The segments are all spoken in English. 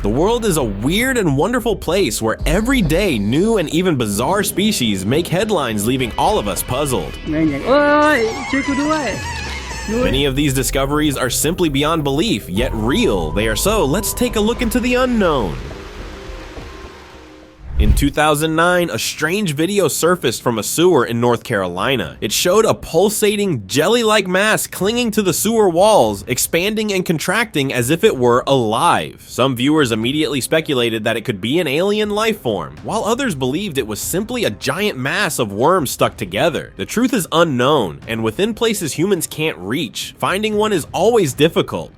The world is a weird and wonderful place where every day new and even bizarre species make headlines, leaving all of us puzzled. Many of these discoveries are simply beyond belief, yet real they are, so let's take a look into the unknown. In 2009, a strange video surfaced from a sewer in North Carolina. It showed a pulsating, jelly-like mass clinging to the sewer walls, expanding and contracting as if it were alive. Some viewers immediately speculated that it could be an alien life form, while others believed it was simply a giant mass of worms stuck together. The truth is unknown, and within places humans can't reach. Finding one is always difficult.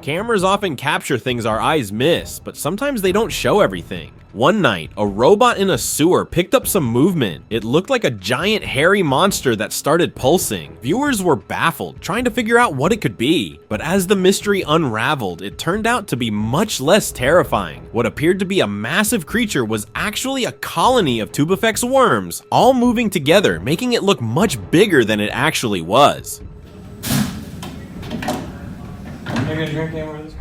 Cameras often capture things our eyes miss, but sometimes they don't show everything. One night, a robot in a sewer picked up some movement. It looked like a giant hairy monster that started pulsing. Viewers were baffled, trying to figure out what it could be. But as the mystery unraveled, it turned out to be much less terrifying. What appeared to be a massive creature was actually a colony of Tubifex worms, all moving together, making it look much bigger than it actually was.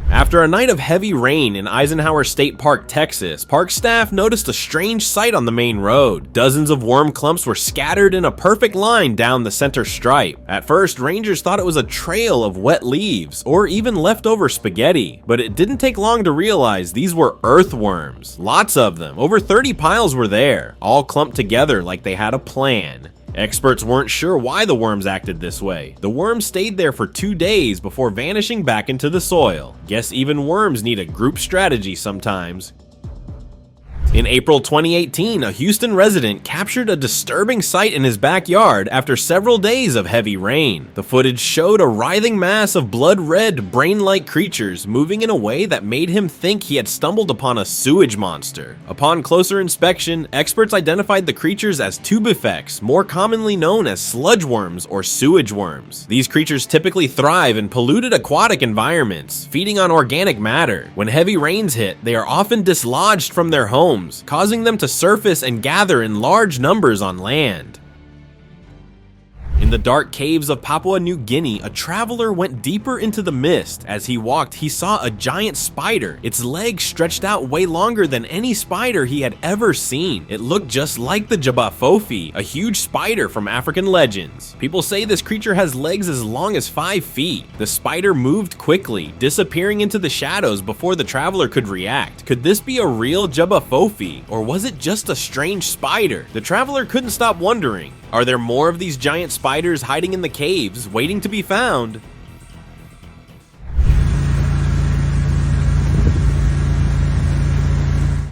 After a night of heavy rain in Eisenhower State Park, Texas, park staff noticed a strange sight on the main road. Dozens of worm clumps were scattered in a perfect line down the center stripe. At first, rangers thought it was a trail of wet leaves, or even leftover spaghetti, but it didn't take long to realize these were earthworms. Lots of them, over 30 piles were there, all clumped together like they had a plan. Experts weren't sure why the worms acted this way. The worms stayed there for 2 days before vanishing back into the soil. Guess even worms need a group strategy sometimes. In April 2018, a Houston resident captured a disturbing sight in his backyard after several days of heavy rain. The footage showed a writhing mass of blood-red, brain-like creatures moving in a way that made him think he had stumbled upon a sewage monster. Upon closer inspection, experts identified the creatures as Tubifex, more commonly known as sludge worms or sewage worms. These creatures typically thrive in polluted aquatic environments, feeding on organic matter. When heavy rains hit, they are often dislodged from their homes, causing them to surface and gather in large numbers on land. In the dark caves of Papua New Guinea, a traveler went deeper into the mist. As he walked, he saw a giant spider. Its legs stretched out way longer than any spider he had ever seen. It looked just like the Jabafofi, a huge spider from African legends. People say this creature has legs as long as 5 feet. The spider moved quickly, disappearing into the shadows before the traveler could react. Could this be a real Jabafofi, or was it just a strange spider? The traveler couldn't stop wondering. Are there more of these giant spiders hiding in the caves, waiting to be found?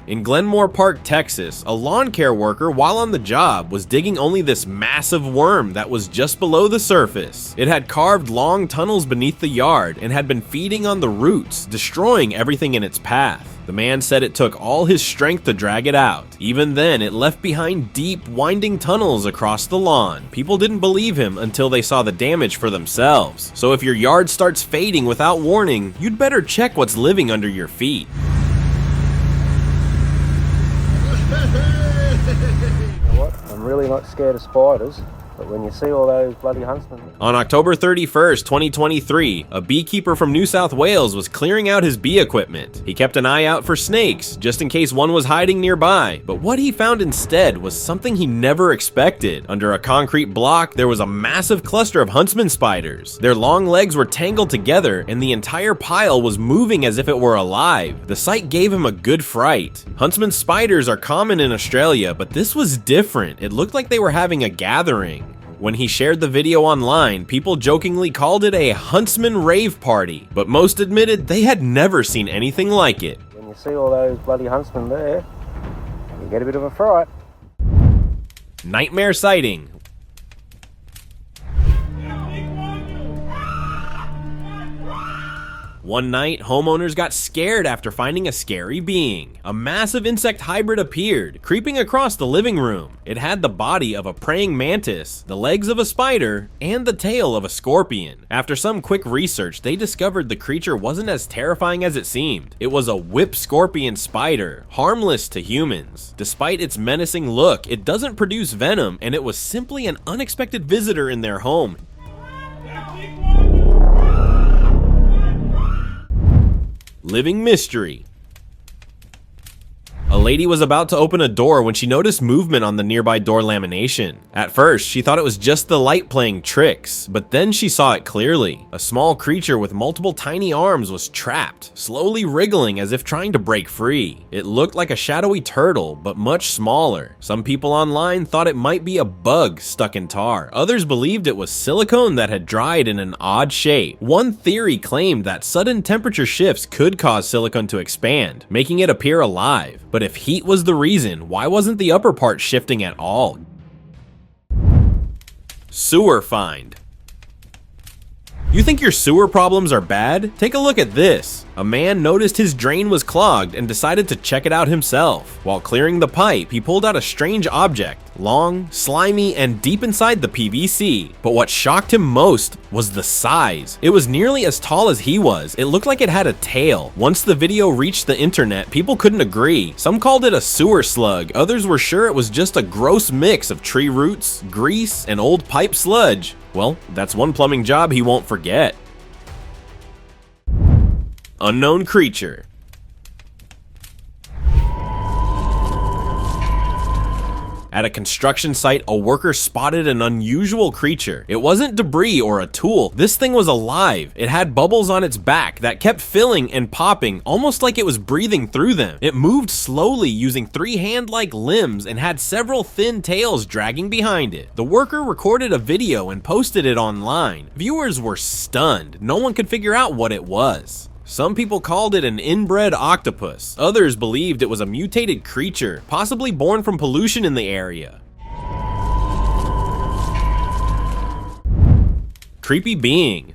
In Glenmore Park, Texas, a lawn care worker, while on the job, was digging only this massive worm that was just below the surface. It had carved long tunnels beneath the yard and had been feeding on the roots, destroying everything in its path. The man said it took all his strength to drag it out. Even then, it left behind deep, winding tunnels across the lawn. People didn't believe him until they saw the damage for themselves. So if your yard starts fading without warning, you'd better check what's living under your feet. You know what? I'm really not scared of spiders, but when you see all those bloody huntsmen... On October 31st, 2023, a beekeeper from New South Wales was clearing out his bee equipment. He kept an eye out for snakes, just in case one was hiding nearby. But what he found instead was something he never expected. Under a concrete block, there was a massive cluster of huntsman spiders. Their long legs were tangled together, and the entire pile was moving as if it were alive. The sight gave him a good fright. Huntsman spiders are common in Australia, but this was different. It looked like they were having a gathering. When he shared the video online, people jokingly called it a huntsman rave party, but most admitted they had never seen anything like it. When you see all those bloody huntsmen there, you get a bit of a fright. Nightmare sighting. One night, homeowners got scared after finding a scary being. A massive insect hybrid appeared, creeping across the living room. It had the body of a praying mantis, the legs of a spider, and the tail of a scorpion. After some quick research, they discovered the creature wasn't as terrifying as it seemed. It was a whip scorpion spider, harmless to humans. Despite its menacing look, it doesn't produce venom, and it was simply an unexpected visitor in their home. Living mystery. A lady was about to open a door when she noticed movement on the nearby door lamination. At first, she thought it was just the light playing tricks, but then she saw it clearly. A small creature with multiple tiny arms was trapped, slowly wriggling as if trying to break free. It looked like a shadowy turtle, but much smaller. Some people online thought it might be a bug stuck in tar. Others believed it was silicone that had dried in an odd shape. One theory claimed that sudden temperature shifts could cause silicone to expand, making it appear alive. But if heat was the reason, why wasn't the upper part shifting at all? Sewer find. You think your sewer problems are bad? Take a look at this. A man noticed his drain was clogged and decided to check it out himself. While clearing the pipe, he pulled out a strange object, long, slimy, and deep inside the PVC. But what shocked him most was the size. It was nearly as tall as he was. It looked like it had a tail. Once the video reached the internet, people couldn't agree. Some called it a sewer slug. Others were sure it was just a gross mix of tree roots, grease, and old pipe sludge. Well, that's one plumbing job he won't forget. Unknown creature. At a construction site, a worker spotted an unusual creature. It wasn't debris or a tool. This thing was alive. It had bubbles on its back that kept filling and popping, almost like it was breathing through them. It moved slowly using 3 hand-like limbs and had several thin tails dragging behind it. The worker recorded a video and posted it online. Viewers were stunned. No one could figure out what it was. Some people called it an inbred octopus. Others believed it was a mutated creature, possibly born from pollution in the area. Creepy being.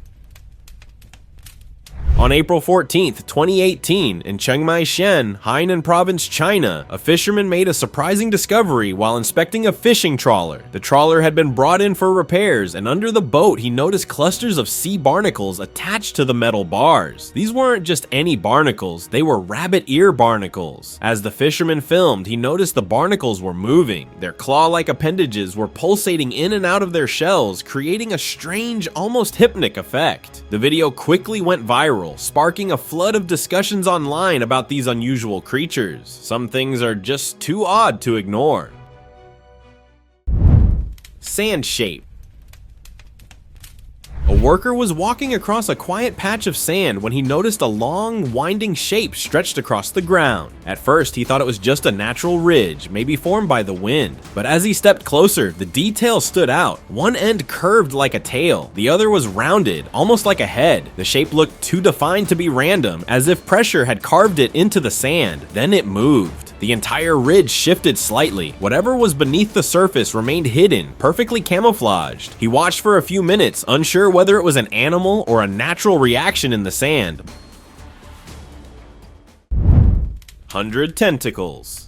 On April 14th, 2018, in Chiangmai Shan, Hainan Province, China, a fisherman made a surprising discovery while inspecting a fishing trawler. The trawler had been brought in for repairs, and under the boat he noticed clusters of sea barnacles attached to the metal bars. These weren't just any barnacles, they were rabbit ear barnacles. As the fisherman filmed, he noticed the barnacles were moving. Their claw-like appendages were pulsating in and out of their shells, creating a strange, almost hypnotic effect. The video quickly went viral, sparking a flood of discussions online about these unusual creatures. Some things are just too odd to ignore. Sand shape. A worker was walking across a quiet patch of sand when he noticed a long, winding shape stretched across the ground. At first, he thought it was just a natural ridge, maybe formed by the wind. But as he stepped closer, the detail stood out. One end curved like a tail, the other was rounded, almost like a head. The shape looked too defined to be random, as if pressure had carved it into the sand. Then it moved. The entire ridge shifted slightly. Whatever was beneath the surface remained hidden, perfectly camouflaged. He watched for a few minutes, unsure whether it was an animal or a natural reaction in the sand. 100 tentacles.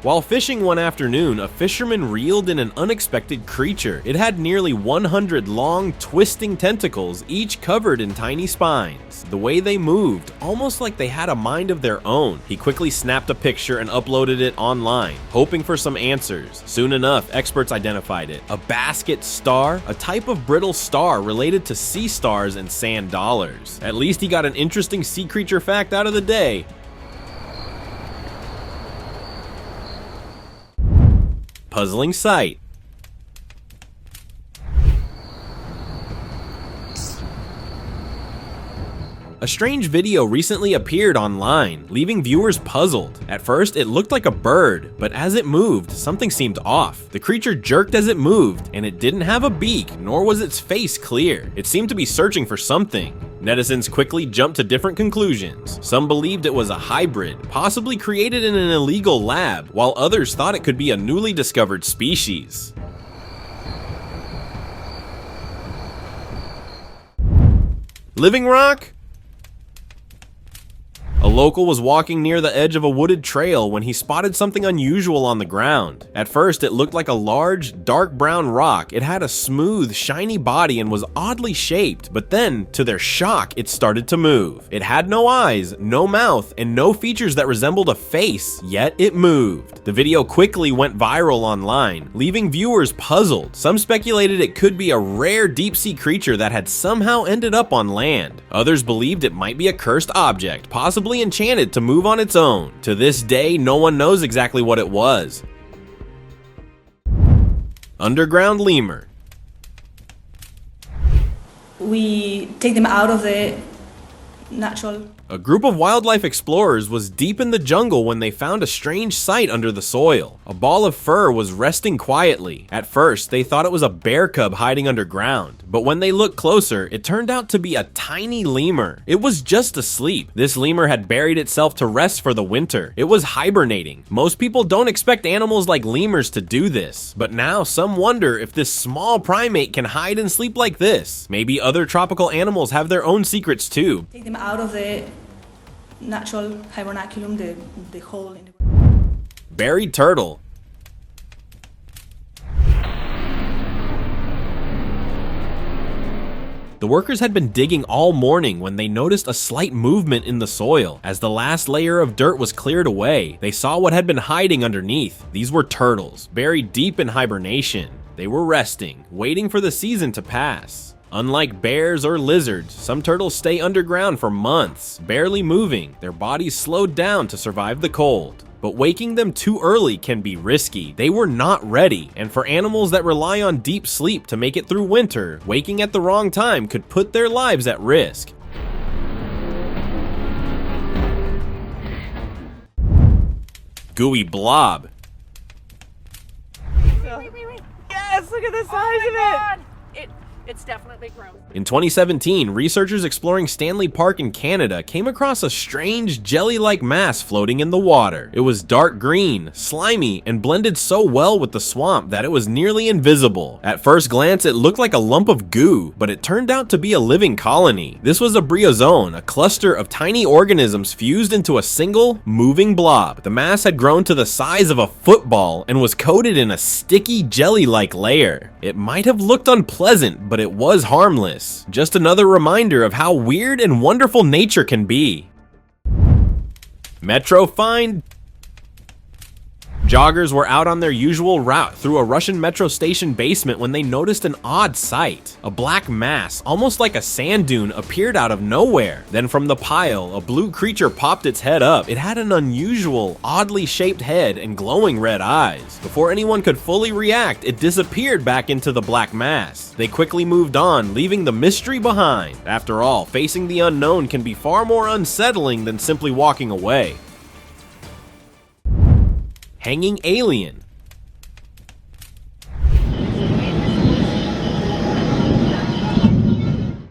While fishing one afternoon, a fisherman reeled in an unexpected creature. It had nearly 100 long, twisting tentacles, each covered in tiny spines. The way they moved, almost like they had a mind of their own. He quickly snapped a picture and uploaded it online, hoping for some answers. Soon enough, experts identified it. A basket star, a type of brittle star related to sea stars and sand dollars. At least he got an interesting sea creature fact out of the day. Puzzling sight. A strange video recently appeared online, leaving viewers puzzled. At first, it looked like a bird, but as it moved, something seemed off. The creature jerked as it moved, and it didn't have a beak, nor was its face clear. It seemed to be searching for something. Netizens quickly jumped to different conclusions. Some believed it was a hybrid, possibly created in an illegal lab, while others thought it could be a newly discovered species. Living rock? A local was walking near the edge of a wooded trail when he spotted something unusual on the ground. At first, it looked like a large, dark brown rock. It had a smooth, shiny body and was oddly shaped, but then, to their shock, it started to move. It had no eyes, no mouth, and no features that resembled a face, yet it moved. The video quickly went viral online, leaving viewers puzzled. Some speculated it could be a rare deep-sea creature that had somehow ended up on land. Others believed it might be a cursed object, possibly enchanted to move on its own. To this day, no one knows exactly what it was. Underground lemur. We take them out of the natural. A group of wildlife explorers was deep in the jungle when they found a strange sight under the soil. A ball of fur was resting quietly. At first, they thought it was a bear cub hiding underground, but when they looked closer, it turned out to be a tiny lemur. It was just asleep. This lemur had buried itself to rest for the winter. It was hibernating. Most people don't expect animals like lemurs to do this, but now some wonder if this small primate can hide and sleep like this. Maybe other tropical animals have their own secrets too. Take them out of the natural hibernaculum, the hole in the. Buried turtle. The workers had been digging all morning when they noticed a slight movement in the soil. As the last layer of dirt was cleared away, they saw what had been hiding underneath. These were turtles, buried deep in hibernation. They were resting, waiting for the season to pass. Unlike bears or lizards, some turtles stay underground for months, barely moving, their bodies slowed down to survive the cold. But waking them too early can be risky. They were not ready, and for animals that rely on deep sleep to make it through winter, waking at the wrong time could put their lives at risk. Gooey blob. Yes, look at the size of it! It's definitely gross. In 2017, researchers exploring Stanley Park in Canada came across a strange jelly-like mass floating in the water. It was dark green, slimy, and blended so well with the swamp that it was nearly invisible. At first glance, it looked like a lump of goo, but it turned out to be a living colony. This was a bryozoan, a cluster of tiny organisms fused into a single, moving blob. The mass had grown to the size of a football and was coated in a sticky jelly-like layer. It might have looked unpleasant, but it was harmless. Just another reminder of how weird and wonderful nature can be. Metro find. Joggers were out on their usual route through a Russian metro station basement when they noticed an odd sight. A black mass, almost like a sand dune, appeared out of nowhere. Then from the pile, a blue creature popped its head up. It had an unusual, oddly shaped head and glowing red eyes. Before anyone could fully react, it disappeared back into the black mass. They quickly moved on, leaving the mystery behind. After all, facing the unknown can be far more unsettling than simply walking away. Hanging alien.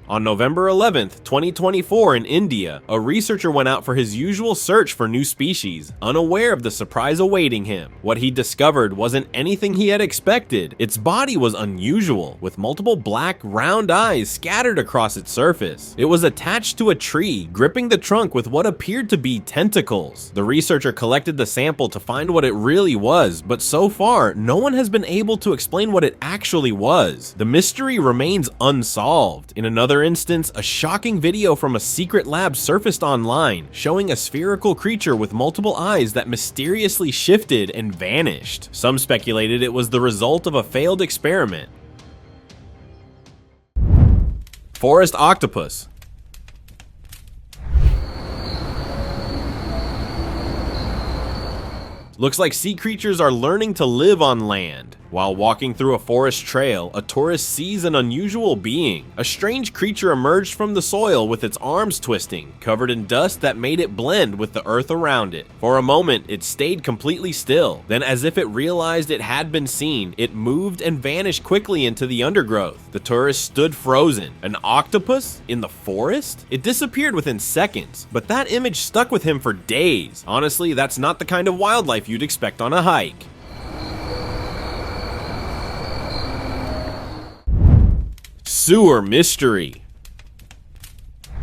On November 11th, 2024 in India, a researcher went out for his usual search for new species, unaware of the surprise awaiting him. What he discovered wasn't anything he had expected. Its body was unusual, with multiple black, round eyes scattered across its surface. It was attached to a tree, gripping the trunk with what appeared to be tentacles. The researcher collected the sample to find what it really was, but so far, no one has been able to explain what it actually was. The mystery remains unsolved. In another instance, a shocking video from a secret lab surfaced online, showing a spherical creature with multiple eyes that mysteriously shifted and vanished. Some speculated it was the result of a failed experiment. Forest octopus. Looks like sea creatures are learning to live on land. While walking through a forest trail, a tourist sees an unusual being. A strange creature emerged from the soil with its arms twisting, covered in dust that made it blend with the earth around it. For a moment, it stayed completely still. Then, as if it realized it had been seen, it moved and vanished quickly into the undergrowth. The tourist stood frozen. An octopus? In the forest? It disappeared within seconds, but that image stuck with him for days. Honestly, that's not the kind of wildlife you'd expect on a hike. Sewer mystery.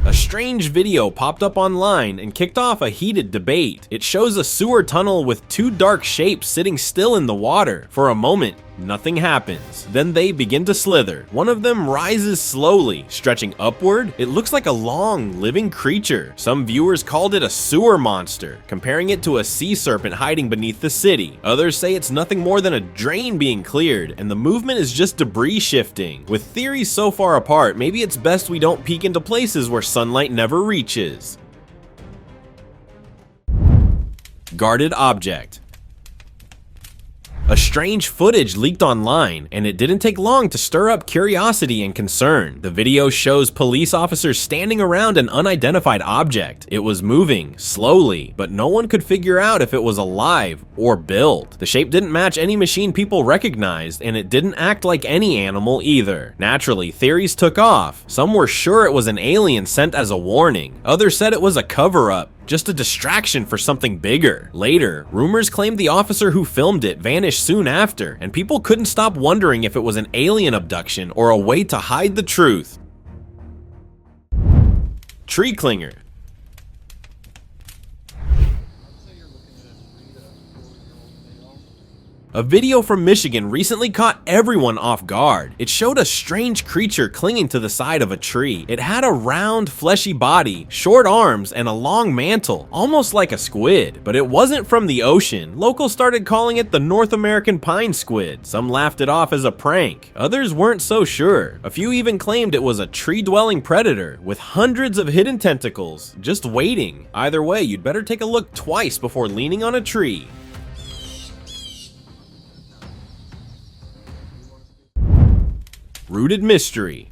A strange video popped up online and kicked off a heated debate. It shows a sewer tunnel with two dark shapes sitting still in the water. For a moment, nothing happens. Then they begin to slither. One of them rises slowly, stretching upward. It looks like a long, living creature. Some viewers called it a sewer monster, comparing it to a sea serpent hiding beneath the city. Others say it's nothing more than a drain being cleared, and the movement is just debris shifting. With theories so far apart, maybe it's best we don't peek into places where sunlight never reaches. Guarded object. A strange footage leaked online, and it didn't take long to stir up curiosity and concern. The video shows police officers standing around an unidentified object. It was moving, slowly, but no one could figure out if it was alive or built. The shape didn't match any machine people recognized, and it didn't act like any animal either. Naturally, theories took off. Some were sure it was an alien sent as a warning. Others said it was a cover-up, just a distraction for something bigger. Later, rumors claimed the officer who filmed it vanished soon after, and people couldn't stop wondering if it was an alien abduction or a way to hide the truth. Tree clinger. A video from Michigan recently caught everyone off guard. It showed a strange creature clinging to the side of a tree. It had a round, fleshy body, short arms, and a long mantle, almost like a squid. But it wasn't from the ocean. Locals started calling it the North American pine squid. Some laughed it off as a prank. Others weren't so sure. A few even claimed it was a tree-dwelling predator with hundreds of hidden tentacles, just waiting. Either way, you'd better take a look twice before leaning on a tree. Rooted mystery.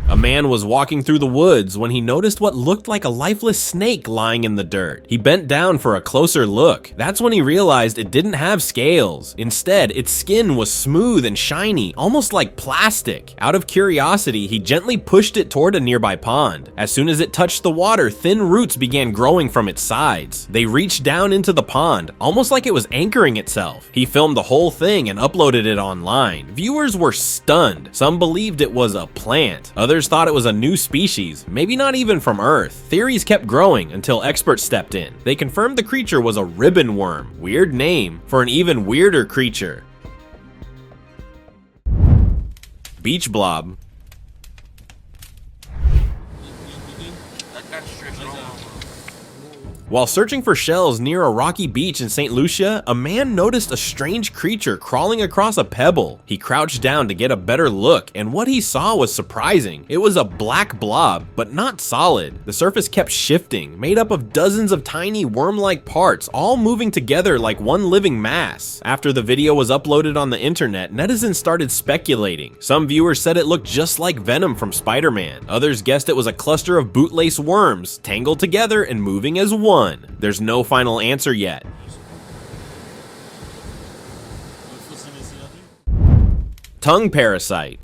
A man was walking through the woods when he noticed what looked like a lifeless snake lying in the dirt. He bent down for a closer look. That's when he realized it didn't have scales. Instead, its skin was smooth and shiny, almost like plastic. Out of curiosity, he gently pushed it toward a nearby pond. As soon as it touched the water, thin roots began growing from its sides. They reached down into the pond, almost like it was anchoring itself. He filmed the whole thing and uploaded it online. Viewers were stunned. Some believed it was a plant. Others thought it was a new species, maybe not even from Earth. Theories kept growing until experts stepped in. They confirmed the creature was a ribbon worm. Weird name for an even weirder creature. Beach blob. While searching for shells near a rocky beach in St. Lucia, a man noticed a strange creature crawling across a pebble. He crouched down to get a better look, and what he saw was surprising. It was a black blob, but not solid. The surface kept shifting, made up of dozens of tiny worm-like parts, all moving together like one living mass. After the video was uploaded on the internet, netizens started speculating. Some viewers said it looked just like Venom from Spider-Man. Others guessed it was a cluster of bootlace worms, tangled together and moving as one. There's no final answer yet. Tongue parasite.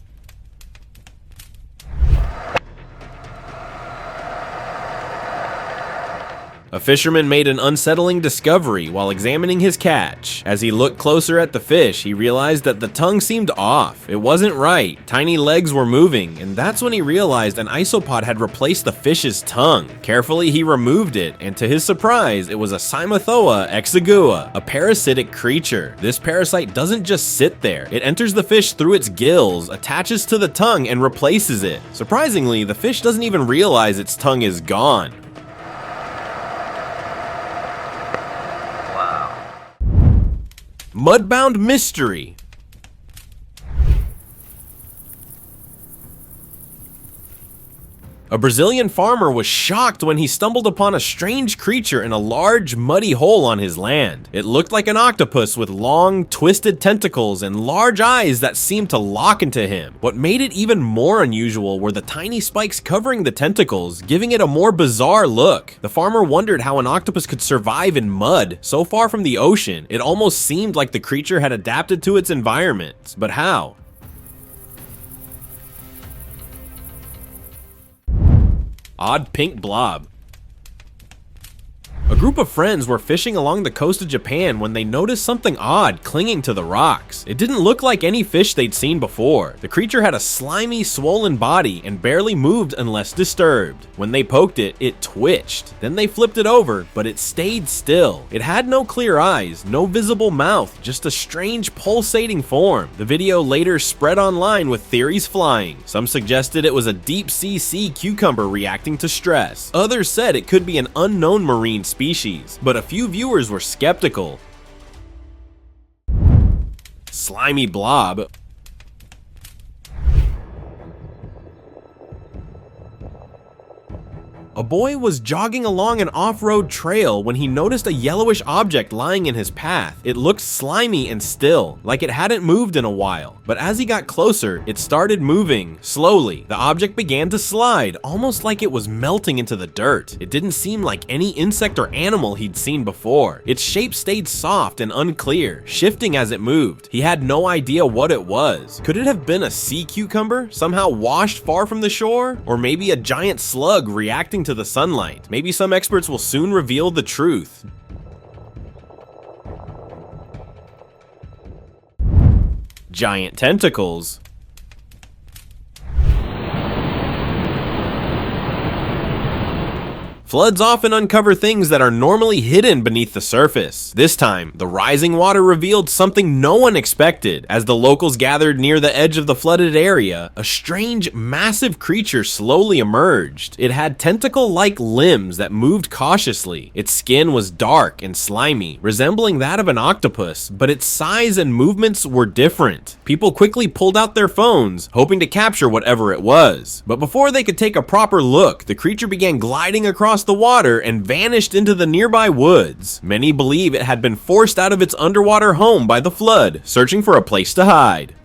A fisherman made an unsettling discovery while examining his catch. As he looked closer at the fish, he realized that the tongue seemed off. It wasn't right. Tiny legs were moving, and that's when he realized an isopod had replaced the fish's tongue. Carefully, he removed it, and to his surprise, it was a Cymothoa exigua, a parasitic creature. This parasite doesn't just sit there. It enters the fish through its gills, attaches to the tongue, and replaces it. Surprisingly, the fish doesn't even realize its tongue is gone. Mudbound mystery. A Brazilian farmer was shocked when he stumbled upon a strange creature in a large, muddy hole on his land. It looked like an octopus with long, twisted tentacles and large eyes that seemed to lock into him. What made it even more unusual were the tiny spikes covering the tentacles, giving it a more bizarre look. The farmer wondered how an octopus could survive in mud so far from the ocean. It almost seemed like the creature had adapted to its environment. But how? Odd pink blob. A group of friends were fishing along the coast of Japan when they noticed something odd clinging to the rocks. It didn't look like any fish they'd seen before. The creature had a slimy, swollen body and barely moved unless disturbed. When they poked it, it twitched. Then they flipped it over, but it stayed still. It had no clear eyes, no visible mouth, just a strange pulsating form. The video later spread online with theories flying. Some suggested it was a deep-sea sea cucumber reacting to stress. Others said it could be an unknown marine species, but a few viewers were skeptical. Slimy blob. A boy was jogging along an off-road trail when he noticed a yellowish object lying in his path. It looked slimy and still, like it hadn't moved in a while. But as he got closer, it started moving slowly. The object began to slide, almost like it was melting into the dirt. It didn't seem like any insect or animal he'd seen before. Its shape stayed soft and unclear, shifting as it moved. He had no idea what it was. Could it have been a sea cucumber, somehow washed far from the shore? Or maybe a giant slug reacting to the sunlight? Maybe some experts will soon reveal the truth. Giant tentacles. Floods often uncover things that are normally hidden beneath the surface. This time, the rising water revealed something no one expected. As the locals gathered near the edge of the flooded area, a strange, massive creature slowly emerged. It had tentacle-like limbs that moved cautiously. Its skin was dark and slimy, resembling that of an octopus, but its size and movements were different. People quickly pulled out their phones, hoping to capture whatever it was. But before they could take a proper look, the creature began gliding across the water and vanished into the nearby woods. Many believe it had been forced out of its underwater home by the flood, searching for a place to hide.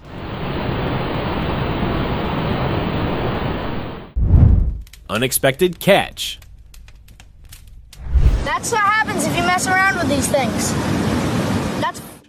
Unexpected catch. That's what happens if you mess around with these things.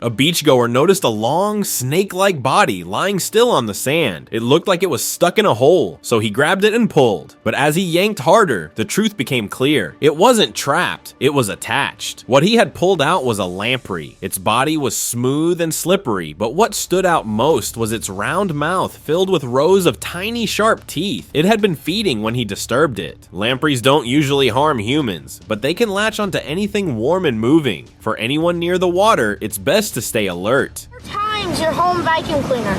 A beachgoer noticed a long, snake-like body lying still on the sand. It looked like it was stuck in a hole, so he grabbed it and pulled. But as he yanked harder, the truth became clear. It wasn't trapped, it was attached. What he had pulled out was a lamprey. Its body was smooth and slippery, but what stood out most was its round mouth filled with rows of tiny, sharp teeth. It had been feeding when he disturbed it. Lampreys don't usually harm humans, but they can latch onto anything warm and moving. For anyone near the water, it's best to stay alert. 4 times your home vacuum cleaner.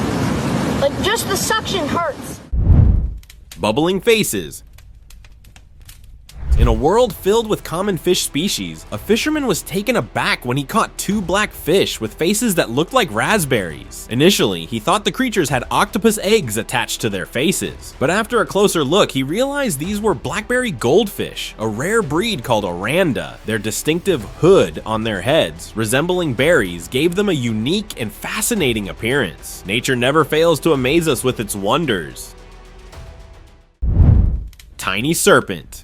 Like, just the suction hurts. Bubbling faces. In a world filled with common fish species, a fisherman was taken aback when he caught 2 black fish with faces that looked like raspberries. Initially, he thought the creatures had octopus eggs attached to their faces, but after a closer look, he realized these were blackberry goldfish, a rare breed called oranda. Their distinctive hood on their heads, resembling berries, gave them a unique and fascinating appearance. Nature never fails to amaze us with its wonders. Tiny serpent.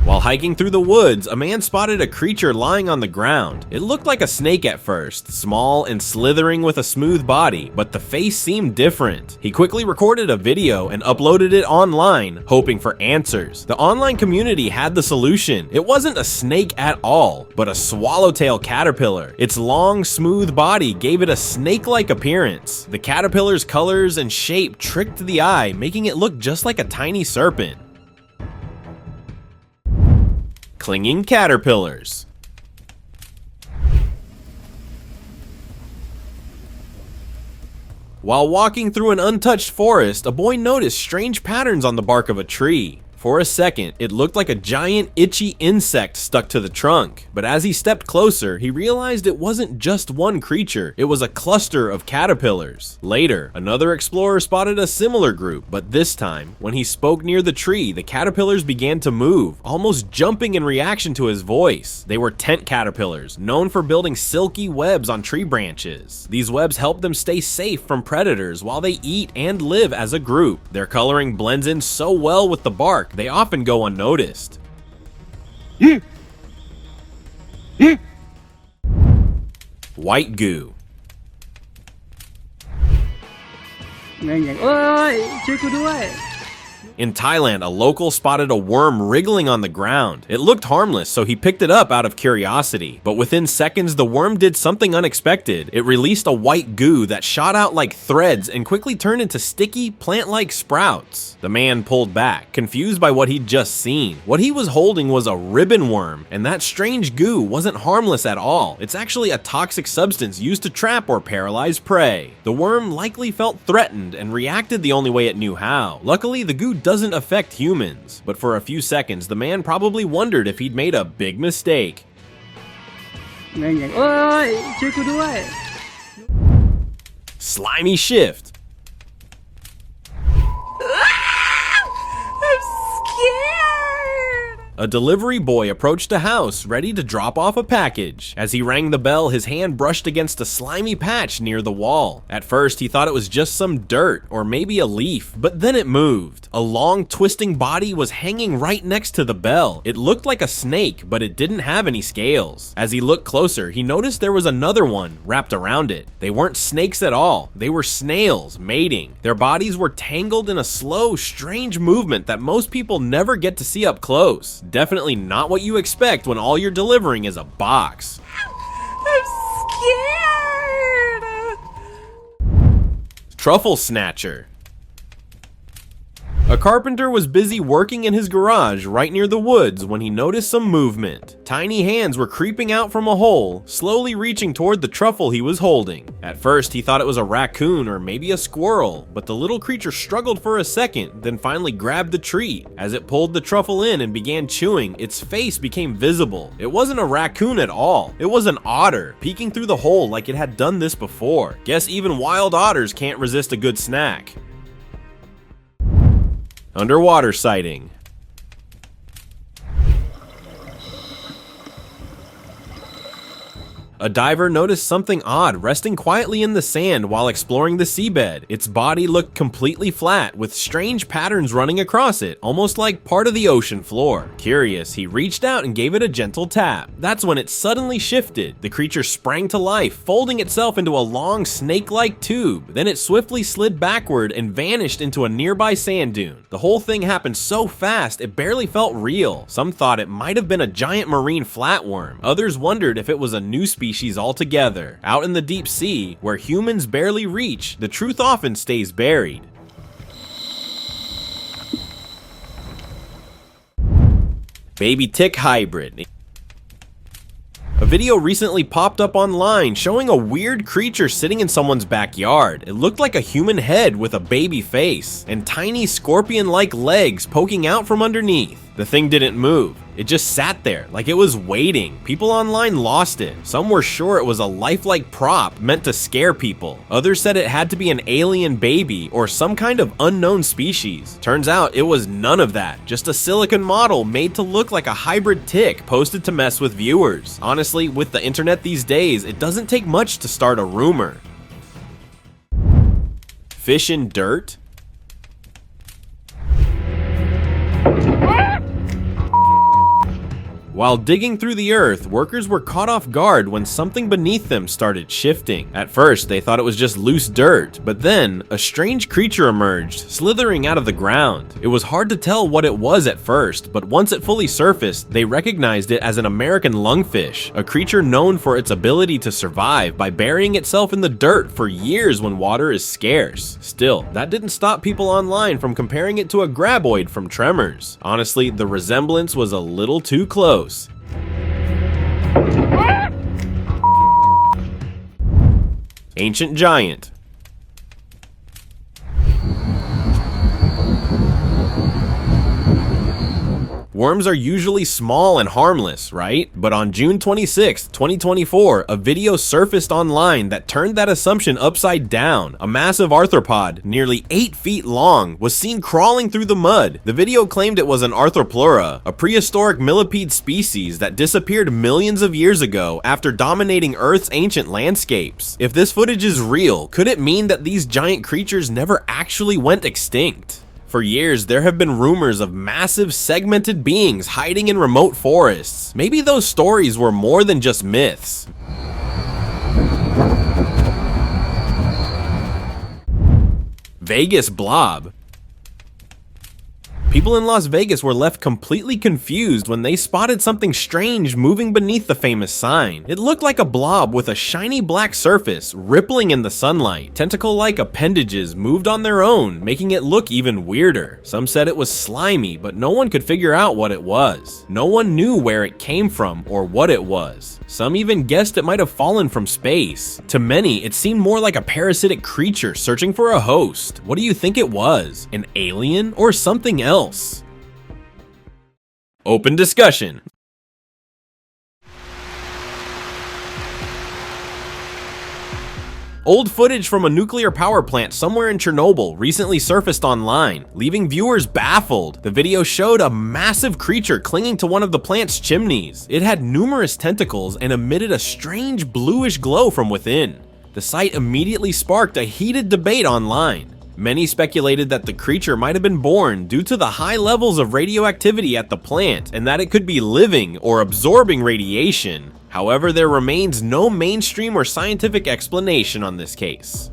While hiking through the woods, a man spotted a creature lying on the ground. It looked like a snake at first, small and slithering with a smooth body, but the face seemed different. He quickly recorded a video and uploaded it online, hoping for answers. The online community had the solution. It wasn't a snake at all, but a swallowtail caterpillar. Its long, smooth body gave it a snake-like appearance. The caterpillar's colors and shape tricked the eye, making it look just like a tiny serpent. Clinging caterpillars. While walking through an untouched forest, a boy noticed strange patterns on the bark of a tree. For a second, it looked like a giant, itchy insect stuck to the trunk, but as he stepped closer, he realized it wasn't just one creature, it was a cluster of caterpillars. Later, another explorer spotted a similar group, but this time, when he spoke near the tree, the caterpillars began to move, almost jumping in reaction to his voice. They were tent caterpillars, known for building silky webs on tree branches. These webs help them stay safe from predators while they eat and live as a group. Their coloring blends in so well with the bark, they often go unnoticed. White goo. In Thailand, a local spotted a worm wriggling on the ground. It looked harmless, so he picked it up out of curiosity. But within seconds, the worm did something unexpected. It released a white goo that shot out like threads and quickly turned into sticky, plant-like sprouts. The man pulled back, confused by what he'd just seen. What he was holding was a ribbon worm, and that strange goo wasn't harmless at all. It's actually a toxic substance used to trap or paralyze prey. The worm likely felt threatened and reacted the only way it knew how. Luckily, the goo doesn't affect humans, but for a few seconds, the man probably wondered if he'd made a big mistake. Slimy shift. I'm scared. A delivery boy approached a house, ready to drop off a package. As he rang the bell, his hand brushed against a slimy patch near the wall. At first, he thought it was just some dirt, or maybe a leaf, but then it moved. A long, twisting body was hanging right next to the bell. It looked like a snake, but it didn't have any scales. As he looked closer, he noticed there was another one wrapped around it. They weren't snakes at all. They were snails, mating. Their bodies were tangled in a slow, strange movement that most people never get to see up close. Definitely not what you expect when all you're delivering is a box. I'm scared. Truffle snatcher. A carpenter was busy working in his garage right near the woods when he noticed some movement. Tiny hands were creeping out from a hole, slowly reaching toward the truffle he was holding. At first, he thought it was a raccoon or maybe a squirrel, but the little creature struggled for a second, then finally grabbed the treat. As it pulled the truffle in and began chewing, its face became visible. It wasn't a raccoon at all. It was an otter, peeking through the hole like it had done this before. Guess even wild otters can't resist a good snack. Underwater sighting. A diver noticed something odd resting quietly in the sand while exploring the seabed. Its body looked completely flat, with strange patterns running across it, almost like part of the ocean floor. Curious, he reached out and gave it a gentle tap. That's when it suddenly shifted. The creature sprang to life, folding itself into a long snake-like tube. Then it swiftly slid backward and vanished into a nearby sand dune. The whole thing happened so fast, it barely felt real. Some thought it might have been a giant marine flatworm. Others wondered if it was a new species altogether. Out in the deep sea, where humans barely reach, the truth often stays buried. Baby tick hybrid. A video recently popped up online showing a weird creature sitting in someone's backyard. It looked like a human head with a baby face and tiny scorpion-like legs poking out from underneath. The thing didn't move. It just sat there like it was waiting. People online lost it. Some were sure it was a lifelike prop meant to scare people. Others said it had to be an alien baby or some kind of unknown species. Turns out it was none of that. Just a silicone model made to look like a hybrid tick posted to mess with viewers. Honestly, with the internet these days, it doesn't take much to start a rumor. Fish in dirt? While digging through the earth, workers were caught off guard when something beneath them started shifting. At first, they thought it was just loose dirt, but then a strange creature emerged, slithering out of the ground. It was hard to tell what it was at first, but once it fully surfaced, they recognized it as an American lungfish, a creature known for its ability to survive by burying itself in the dirt for years when water is scarce. Still, that didn't stop people online from comparing it to a graboid from Tremors. Honestly, the resemblance was a little too close. Ancient giant. Worms are usually small and harmless, right? But on June 26, 2024, a video surfaced online that turned that assumption upside down. A massive arthropod, nearly 8 feet long, was seen crawling through the mud. The video claimed it was an arthropleura, a prehistoric millipede species that disappeared millions of years ago after dominating Earth's ancient landscapes. If this footage is real, could it mean that these giant creatures never actually went extinct? For years, there have been rumors of massive segmented beings hiding in remote forests. Maybe those stories were more than just myths. Vegas blob. People in Las Vegas were left completely confused when they spotted something strange moving beneath the famous sign. It looked like a blob with a shiny black surface, rippling in the sunlight. Tentacle-like appendages moved on their own, making it look even weirder. Some said it was slimy, but no one could figure out what it was. No one knew where it came from or what it was. Some even guessed it might have fallen from space. To many, it seemed more like a parasitic creature searching for a host. What do you think it was? An alien or something else? Open discussion. Old footage from a nuclear power plant somewhere in Chernobyl recently surfaced online, leaving viewers baffled. The video showed a massive creature clinging to one of the plant's chimneys. It had numerous tentacles and emitted a strange bluish glow from within. The sight immediately sparked a heated debate online. Many speculated that the creature might have been born due to the high levels of radioactivity at the plant and that it could be living or absorbing radiation. However, there remains no mainstream or scientific explanation on this case.